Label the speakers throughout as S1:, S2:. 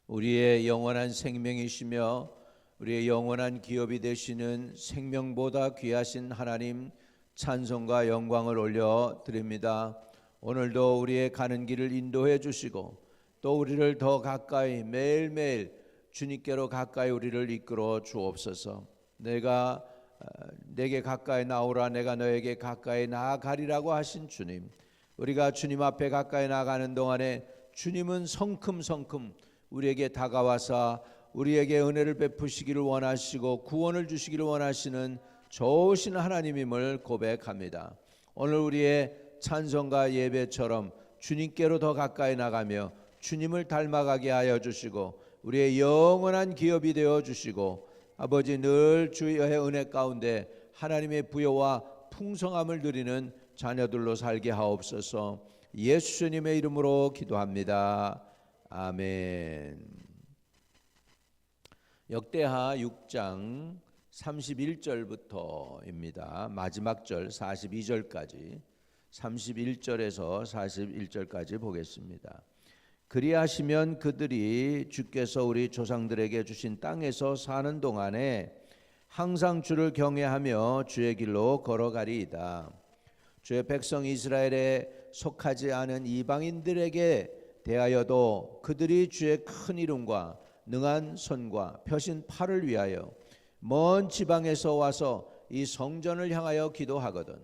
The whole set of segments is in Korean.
S1: 우리의 영원한 생명이시며 우리의 영원한 기업이 되시는 생명보다 귀하신 하나님, 찬송과 영광을 올려 드립니다. 오늘도 우리의 가는 길을 인도해 주시고 또 우리를 더 가까이 매일매일 주님께로 가까이 우리를 이끌어 주옵소서. 내게 가까이 나오라, 내가 너에게 가까이 나아가리라고 하신 주님, 우리가 주님 앞에 가까이 나가는 동안에 주님은 성큼성큼 우리에게 다가와서 우리에게 은혜를 베푸시기를 원하시고 구원을 주시기를 원하시는 좋으신 하나님임을 고백합니다. 오늘 우리의 찬송과 예배처럼 주님께로 더 가까이 나가며 주님을 닮아가게 하여 주시고 우리의 영원한 기업이 되어 주시고, 아버지 늘 주의 은혜 가운데 하나님의 부여와 풍성함을 누리는 자녀들로 살게 하옵소서. 예수님의 이름으로 기도합니다. 아멘. 역대하 6장 31절부터입니다. 마지막 절 42절까지, 31절에서 41절까지 보겠습니다. 그리하시면 그들이 주께서 우리 조상들에게 주신 땅에서 사는 동안에 항상 주를 경외하며 주의 길로 걸어가리이다. 주의 백성 이스라엘에 속하지 않은 이방인들에게 대하여도 그들이 주의 큰 이름과 능한 손과 펴신 팔을 위하여 먼 지방에서 와서 이 성전을 향하여 기도하거든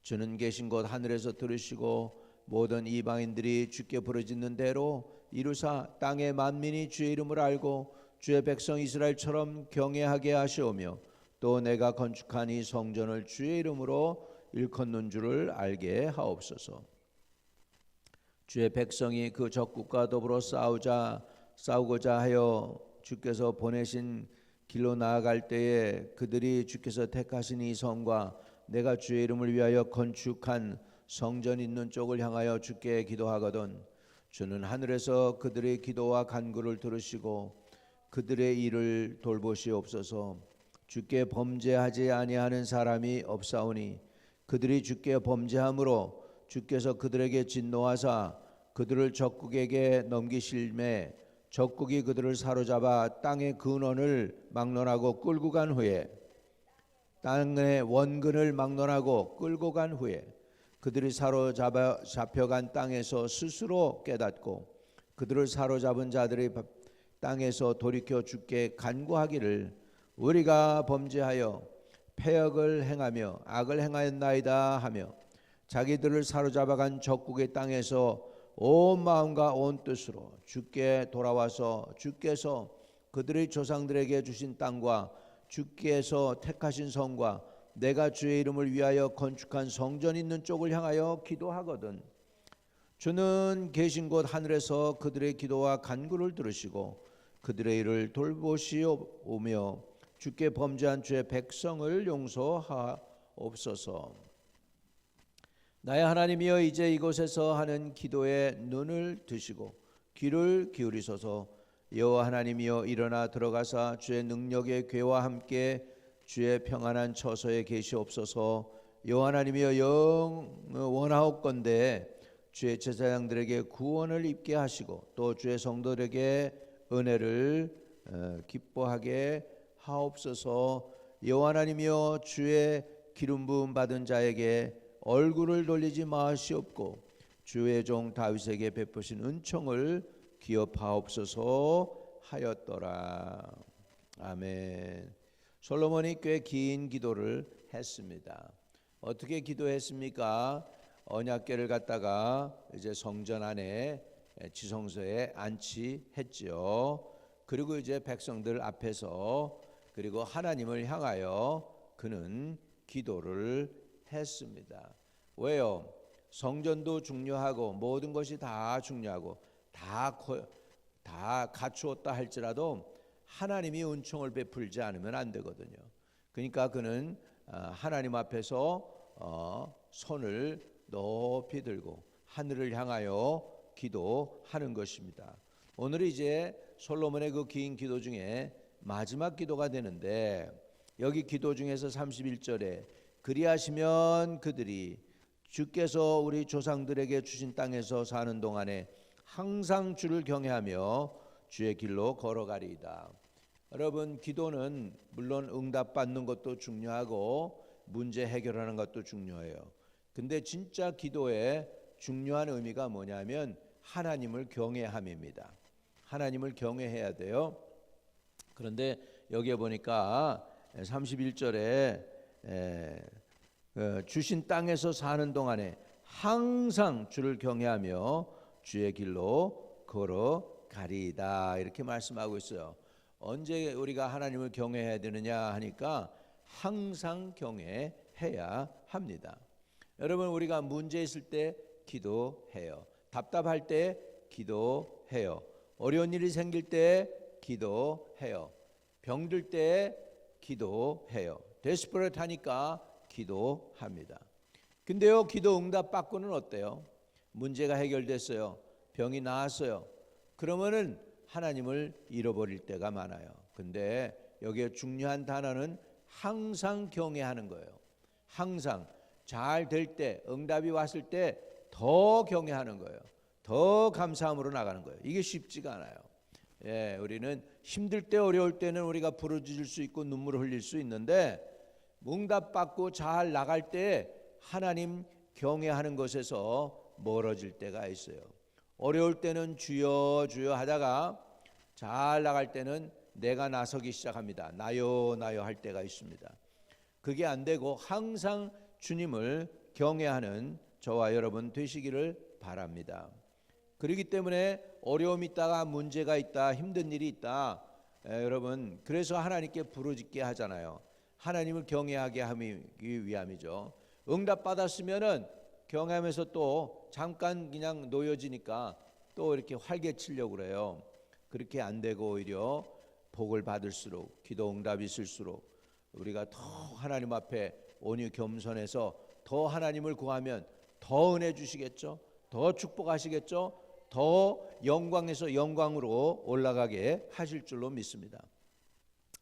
S1: 주는 계신 곳 하늘에서 들으시고 모든 이방인들이 주께 부르짖는 대로 이루사 땅의 만민이 주의 이름을 알고 주의 백성 이스라엘처럼 경외하게 하시오며 또 내가 건축한 이 성전을 주의 이름으로 일컫는 줄을 알게 하옵소서. 주의 백성이 그 적국과 더불어 싸우고자 하여 주께서 보내신 길로 나아갈 때에 그들이 주께서 택하신 이 성과 내가 주의 이름을 위하여 건축한 성전 있는 쪽을 향하여 주께 기도하거든 주는 하늘에서 그들의 기도와 간구를 들으시고 그들의 일을 돌보시옵소서. 주께 범죄하지 아니하는 사람이 없사오니 그들이 주께 범죄함으로 주께서 그들에게 진노하사 그들을 적국에게 넘기실매 적국이 그들을 사로잡아 땅의 근원을 막론하고 끌고 간 후에 땅의 원근을 막론하고 끌고 간 후에 그들이 잡혀간 땅에서 스스로 깨닫고 그들을 사로잡은 자들이 땅에서 돌이켜 주께 간구하기를 우리가 범죄하여 패역을 행하며 악을 행하였나이다 하며 자기들을 사로잡아간 적국의 땅에서 온 마음과 온 뜻으로 주께 돌아와서 주께서 그들의 조상들에게 주신 땅과 주께서 택하신 성과 내가 주의 이름을 위하여 건축한 성전 있는 쪽을 향하여 기도하거든 주는 계신 곳 하늘에서 그들의 기도와 간구를 들으시고 그들의 일을 돌보시오며 주께 범죄한 주의 백성을 용서하옵소서. 나의 하나님이여 이제 이곳에서 하는 기도에 눈을 드시고 귀를 기울이소서. 여호와 하나님이여 일어나 들어가사 주의 능력의 궤와 함께 주의 평안한 처소에 계시옵소서. 여호와 하나님이여 원하옵건대 주의 제사장들에게 구원을 입게 하시고 또 주의 성도들에게 은혜를 기뻐하게 하옵소서. 여호와 하나님이여 주의 기름 부음 받은 자에게 얼굴을 돌리지 마시옵고 주의 종 다윗에게 베푸신 은총을 기업하옵소서 하였더라. 아멘. 솔로몬이 꽤 긴 기도를 했습니다. 어떻게 기도했습니까? 언약궤를 갖다가 이제 성전 안에 지성소에 안치했지요. 그리고 이제 백성들 앞에서 그리고 하나님을 향하여 그는 기도를 했습니다. 왜요? 성전도 중요하고 모든 것이 다 중요하고 다 갖추었다 할지라도 하나님이 은총을 베풀지 않으면 안 되거든요. 그러니까 그는 하나님 앞에서 손을 높이 들고 하늘을 향하여 기도하는 것입니다. 오늘 이제 솔로몬의 그 긴 기도 중에 마지막 기도가 되는데 여기 기도 중에서 31절에 그리하시면 그들이 주께서 우리 조상들에게 주신 땅에서 사는 동안에 항상 주를 경외하며 주의 길로 걸어가리이다. 여러분, 기도는 물론 응답받는 것도 중요하고 문제 해결하는 것도 중요해요. 근데 진짜 기도의 중요한 의미가 뭐냐면 하나님을 경외함입니다. 하나님을 경외해야 돼요. 그런데 여기에 보니까 31절에 주신 땅에서 사는 동안에 항상 주를 경외하며 주의 길로 걸어가리이다, 이렇게 말씀하고 있어요. 언제 우리가 하나님을 경외해야 되느냐 하니까 항상 경외해야 합니다. 여러분, 우리가 문제 있을 때 기도해요. 답답할 때 기도해요. 어려운 일이 생길 때 기도해요. 병들 때 기도해요. 데스퍼레이트 하니까 기도합니다. 근데요, 기도 응답 받고는 어때요? 문제가 해결됐어요. 병이 나았어요. 그러면은 하나님을 잃어버릴 때가 많아요. 근데 여기에 중요한 단어는 항상 경외하는 거예요. 항상 잘 될 때, 응답이 왔을 때 더 경외하는 거예요. 더 감사함으로 나가는 거예요. 이게 쉽지가 않아요. 우리는 힘들 때, 어려울 때는 우리가 부르짖을 수 있고 눈물을 흘릴 수 있는데 응답받고 잘 나갈 때 하나님 경외하는 것에서 멀어질 때가 있어요. 어려울 때는 주여 주여 하다가 잘 나갈 때는 내가 나서기 시작합니다. 나요 나요 할 때가 있습니다. 그게 안 되고 항상 주님을 경외하는 저와 여러분 되시기를 바랍니다. 그렇기 때문에 어려움이 있다가 문제가 있다, 힘든 일이 있다, 여러분, 그래서 하나님께 부르짖게 하잖아요. 하나님을 경외하게 하기 위함이죠. 응답 받았으면은 경외하면서 또 잠깐 그냥 놓여지니까 또 이렇게 활개치려고 그래요. 그렇게 안 되고 오히려 복을 받을수록, 기도 응답이 있을수록 우리가 더 하나님 앞에 온유 겸손해서 더 하나님을 구하면 더 은혜 주시겠죠. 더 축복하시겠죠. 더 영광에서 영광으로 올라가게 하실 줄로 믿습니다.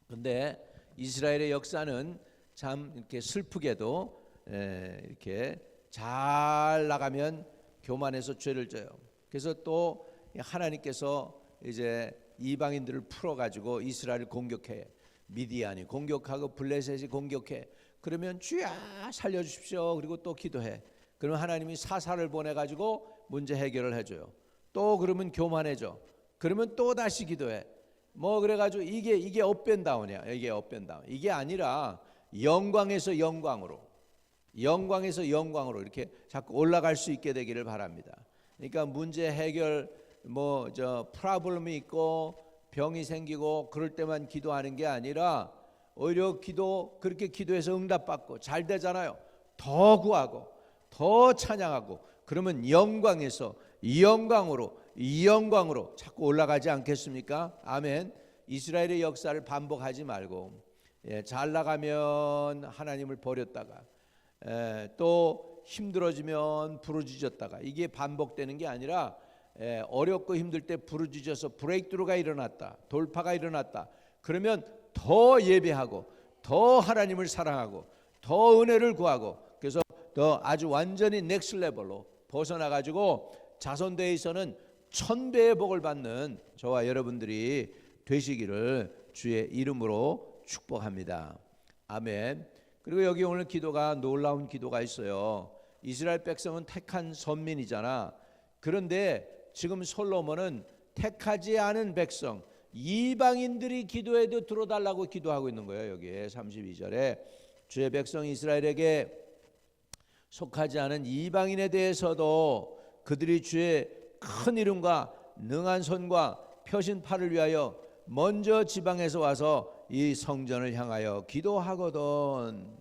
S1: 그런데 이스라엘의 역사는 참 이렇게 슬프게도 이렇게 잘 나가면 교만해서 죄를 져요. 그래서 또 하나님께서 이제 이방인들을 풀어가지고 이스라엘을 공격해. 미디안이 공격하고 블레셋이 공격해. 그러면 주야 살려주십시오. 그리고 또 기도해. 그러면 하나님이 사사를 보내가지고 문제 해결을 해줘요. 또 그러면 교만해져. 그러면 또 다시 기도해. 뭐 그래가지고 이게 업앤다운이야. 이게 업앤다운. 이게 아니라 영광에서 영광으로, 영광에서 영광으로 이렇게 자꾸 올라갈 수 있게 되기를 바랍니다. 그러니까 문제 해결 프로블럼이 있고 병이 생기고 그럴 때만 기도하는 게 아니라 오히려 그렇게 기도해서 응답받고 잘 되잖아요. 더 구하고 더 찬양하고 그러면 영광에서 영광으로 자꾸 올라가지 않겠습니까? 아멘. 이스라엘의 역사를 반복하지 말고 잘 나가면 하나님을 버렸다가 또 힘들어지면 부르짖었다가 이게 반복되는 게 아니라 어렵고 힘들 때 부르짖어서 브레이크스루가 일어났다, 돌파가 일어났다. 그러면 더 예배하고 더 하나님을 사랑하고 더 은혜를 구하고 그래서 더 아주 완전히 넥스 레벨로 벗어나가지고 자손대에서는 1000배의 복을 받는 저와 여러분들이 되시기를 주의 이름으로 축복합니다. 아멘. 그리고 여기 오늘 기도가 놀라운 기도가 있어요. 이스라엘 백성은 택한 선민이잖아. 그런데 지금 솔로몬은 택하지 않은 백성, 이방인들이 기도해도 들어달라고 기도하고 있는 거예요. 여기에 32절에 주의 백성 이스라엘에게 속하지 않은 이방인에 대해서도 그들이 주의 큰 이름과 능한 손과 펴신 팔을 위하여 먼저 지방에서 와서 이 성전을 향하여 기도하거든.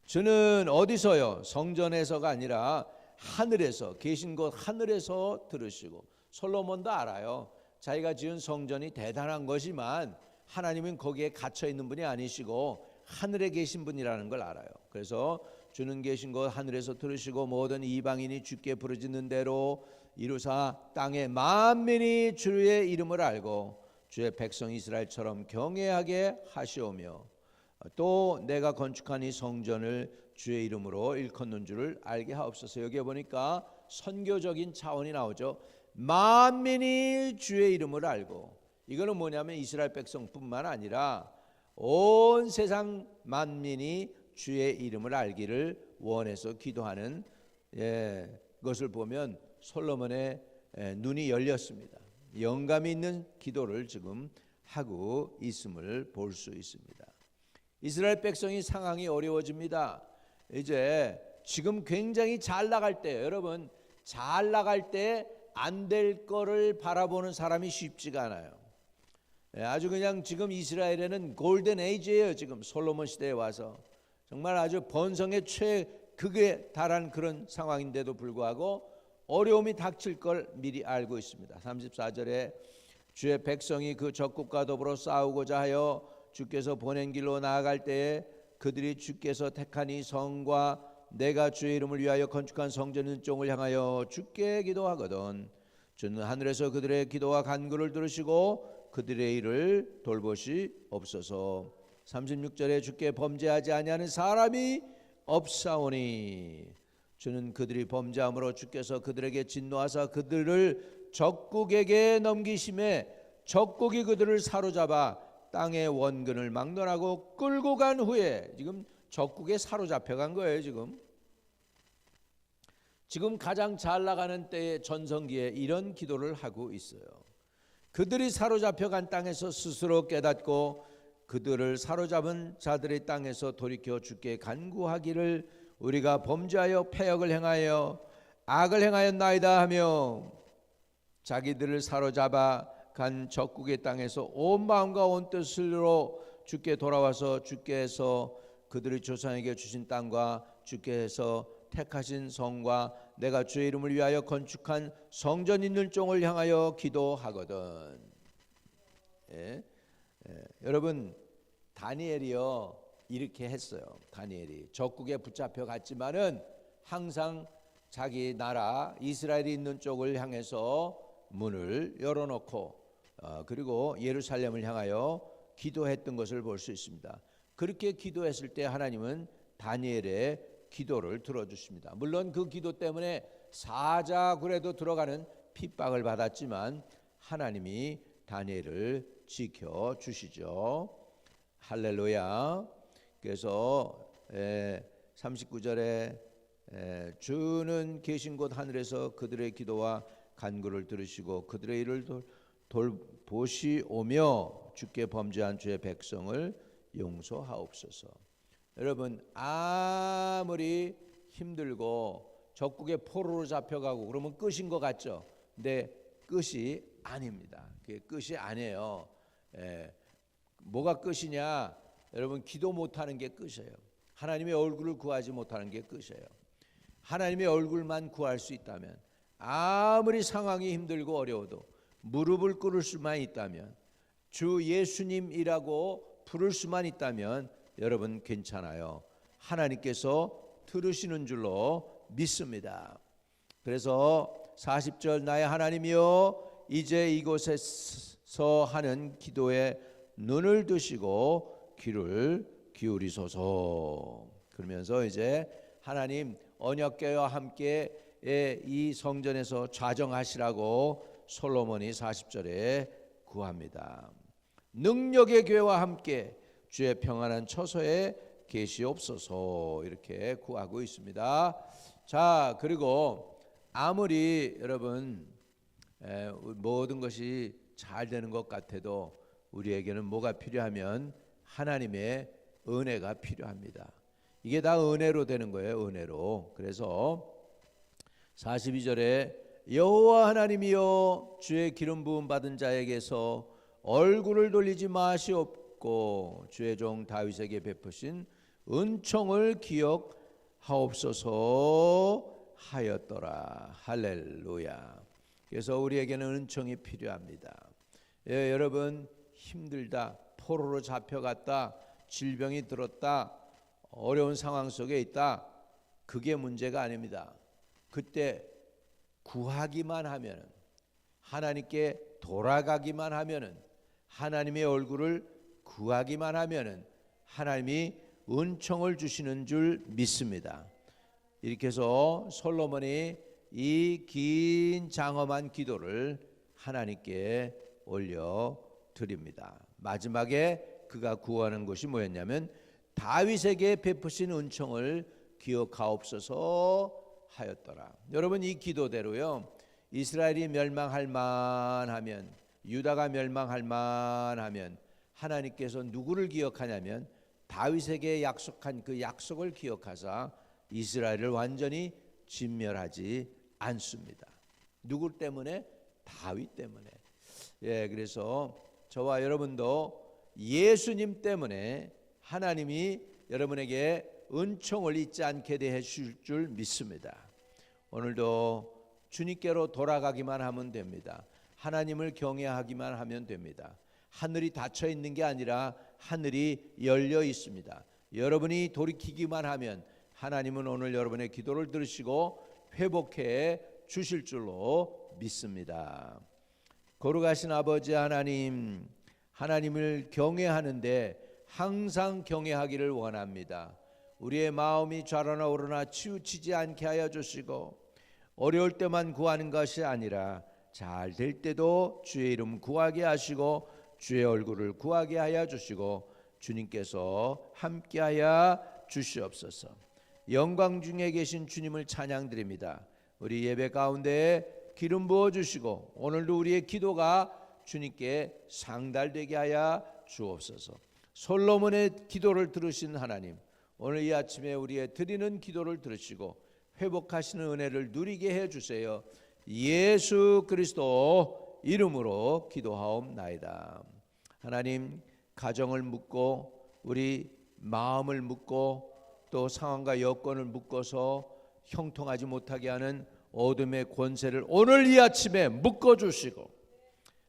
S1: 주는 어디서요? 성전에서가 아니라 하늘에서, 계신 곳 하늘에서 들으시고. 솔로몬도 알아요. 자기가 지은 성전이 대단한 것이지만 하나님은 거기에 갇혀 있는 분이 아니시고 하늘에 계신 분이라는 걸 알아요. 그래서 주는 계신 곳 하늘에서 들으시고 모든 이방인이 주께 부르짖는 대로 이루사 땅의 만민이 주의 이름을 알고 주의 백성 이스라엘처럼 경외하게 하시오며 또 내가 건축한 이 성전을 주의 이름으로 일컫는 줄을 알게 하옵소서. 여기에 보니까 선교적인 차원이 나오죠. 만민이 주의 이름을 알고, 이거는 뭐냐면 이스라엘 백성뿐만 아니라 온 세상 만민이 주의 이름을 알기를 원해서 기도하는 것을 보면 솔로몬의 눈이 열렸습니다. 영감이 있는 기도를 지금 하고 있음을 볼 수 있습니다. 이스라엘 백성이 상황이 어려워집니다. 이제 지금 굉장히 잘 나갈 때, 여러분 잘 나갈 때 안 될 거를 바라보는 사람이 쉽지가 않아요. 아주 그냥 지금 이스라엘에는 골든 에이지예요. 지금 솔로몬 시대에 와서 정말 아주 번성의 최극에 달한 그런 상황인데도 불구하고 어려움이 닥칠 걸 미리 알고 있습니다. 34절에 주의 백성이 그 적국과 더불어 싸우고자 하여 주께서 보낸 길로 나아갈 때에 그들이 주께서 택한 이 성과 내가 주의 이름을 위하여 건축한 성전 은총을 향하여 주께 기도하거든 주는 하늘에서 그들의 기도와 간구를 들으시고 그들의 일을 돌보시옵소서. 36절에 주께 범죄하지 아니하는 사람이 없사오니 주는 그들이 범죄함으로 주께서 그들에게 진노하사 그들을 적국에게 넘기심에 적국이 그들을 사로잡아 땅의 원근을 막론하고 끌고 간 후에, 지금 적국에 사로잡혀 간 거예요. 지금 가장 잘 나가는 때의 전성기에 이런 기도를 하고 있어요. 그들이 사로잡혀 간 땅에서 스스로 깨닫고 그들을 사로잡은 자들의 땅에서 돌이켜 주께 간구하기를 우리가 범죄하여 패역을 행하여 악을 행하였나이다 하며 자기들을 사로잡아 간 적국의 땅에서 온 마음과 온 뜻으로 주께 돌아와서 주께서 그들의 조상에게 주신 땅과 주께서 택하신 성과 내가 주의 이름을 위하여 건축한 성전 있는 종을 향하여 기도하거든. 여러분 다니엘이요 이렇게 했어요. 다니엘이 적국에 붙잡혀 갔지만은 항상 자기 나라 이스라엘이 있는 쪽을 향해서 문을 열어놓고 그리고 예루살렘을 향하여 기도했던 것을 볼 수 있습니다. 그렇게 기도했을 때 하나님은 다니엘의 기도를 들어주십니다. 물론 그 기도 때문에 사자굴에도 들어가는 핍박을 받았지만 하나님이 다니엘을 지켜주시죠. 할렐루야. 그래서 39절에 주는 계신 곳 하늘에서 그들의 기도와 간구를 들으시고 그들의 일을 돌보시오며 주께 범죄한 주의 백성을 용서하옵소서. 여러분 아무리 힘들고 적국의 포로로 잡혀가고 그러면 끝인 것 같죠? 근데 끝이 아닙니다. 그게 끝이 아니에요. 뭐가 끝이냐? 여러분 기도 못하는 게 끝이에요. 하나님의 얼굴을 구하지 못하는 게 끝이에요. 하나님의 얼굴만 구할 수 있다면, 아무리 상황이 힘들고 어려워도 무릎을 꿇을 수만 있다면, 주 예수님이라고 부를 수만 있다면 여러분 괜찮아요. 하나님께서 들으시는 줄로 믿습니다. 그래서 40절 나의 하나님이여 이제 이곳에서 하는 기도에 눈을 드시고 귀를 기울이소서. 그러면서 이제 하나님 언약궤와 함께 이 성전에서 좌정하시라고 솔로몬이 40절에 구합니다. 능력의 궤와 함께 주의 평안한 처소에 계시옵소서 이렇게 구하고 있습니다. 자, 그리고 아무리 여러분 모든 것이 잘 되는 것 같아도 우리에게는 뭐가 필요하면 하나님의 은혜가 필요합니다. 이게 다 은혜로 되는 거예요. 은혜로. 그래서 42절에 여호와 하나님이여 주의 기름 부음 받은 자에게서 얼굴을 돌리지 마시옵고 주의 종 다윗에게 베푸신 은총을 기억하옵소서 하였더라. 할렐루야. 그래서 우리에게는 은총이 필요합니다. 여러분 힘들다, 포로로 잡혀갔다, 질병이 들었다, 어려운 상황 속에 있다, 그게 문제가 아닙니다. 그때 구하기만 하면, 하나님께 돌아가기만 하면, 하나님의 얼굴을 구하기만 하면 하나님이 은총을 주시는 줄 믿습니다. 이렇게 해서 솔로몬이 이 긴 장엄한 기도를 하나님께 올려 드립니다. 마지막에 그가 구하는 것이 뭐였냐면 다윗에게 베푸신 은총을 기억하옵소서 하였더라. 여러분, 이 기도대로요, 이스라엘이 멸망할 만하면, 유다가 멸망할 만하면 하나님께서 누구를 기억하냐면 다윗에게 약속한 그 약속을 기억하사 이스라엘을 완전히 진멸하지 않습니다. 누구 때문에? 다윗 때문에. 그래서 저와 여러분도 예수님 때문에 하나님이 여러분에게 은총을 잊지 않게 해 주실 줄 믿습니다. 오늘도 주님께로 돌아가기만 하면 됩니다. 하나님을 경외하기만 하면 됩니다. 하늘이 닫혀 있는 게 아니라 하늘이 열려 있습니다. 여러분이 돌이키기만 하면 하나님은 오늘 여러분의 기도를 들으시고 회복해 주실 줄로 믿습니다. 거룩하신 아버지 하나님, 하나님을 경외하는데 항상 경외하기를 원합니다. 우리의 마음이 좌로나 우로나 치우치지 않게 하여 주시고, 어려울 때만 구하는 것이 아니라 잘 될 때도 주의 이름 구하게 하시고 주의 얼굴을 구하게 하여 주시고 주님께서 함께하여 주시옵소서. 영광 중에 계신 주님을 찬양드립니다. 우리 예배 가운데 기름 부어 주시고 오늘도 우리의 기도가 주님께 상달되게 하여 주옵소서. 솔로몬의 기도를 들으신 하나님, 오늘 이 아침에 우리의 드리는 기도를 들으시고 회복하시는 은혜를 누리게 해주세요. 예수 그리스도 이름으로 기도하옵나이다. 하나님, 가정을 묶고 우리 마음을 묶고 또 상황과 여건을 묶어서 형통하지 못하게 하는 어둠의 권세를 오늘 이 아침에 묶어주시고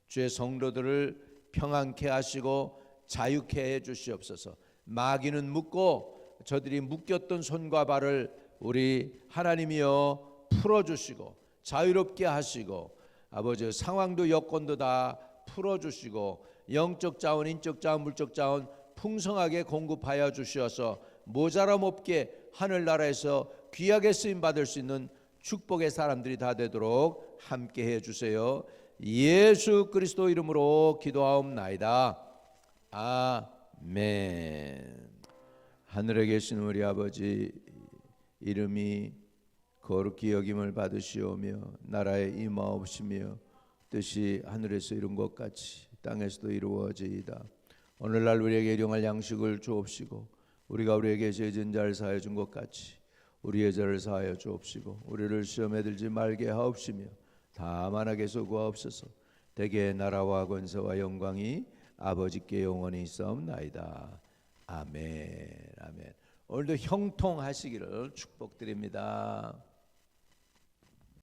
S1: 주의 성도들을 평안케 하시고 자유케 해주시옵소서. 마귀는 묶고 저들이 묶였던 손과 발을 우리 하나님이여 풀어주시고 자유롭게 하시고 아버지 상황도 여건도 다 풀어주시고 영적 자원, 인적 자원, 물적 자원 풍성하게 공급하여 주셔서 모자람 없게 하늘나라에서 귀하게 쓰임 받을 수 있는 축복의 사람들이 다 되도록 함께 해주세요. 예수 그리스도 이름으로 기도하옵나이다. 아멘. 하늘에 계신 우리 아버지, 이름이 거룩히 여김을 받으시오며 나라에 임하옵시며 뜻이 하늘에서 이룬 것 같이 땅에서도 이루어지이다. 오늘날 우리에게 일용할 양식을 주옵시고 우리가 우리에게 죄진 자를 사하여 준 것 같이 우리의 죄를 사하여 주옵시고 우리를 시험에 들지 말게 하옵시며 다만 악에서 구하옵소서. 대개 나라와 권세와 영광이 아버지께 영원히 있사옵나이다. 아멘. 아멘. 오늘도 형통하시기를 축복드립니다.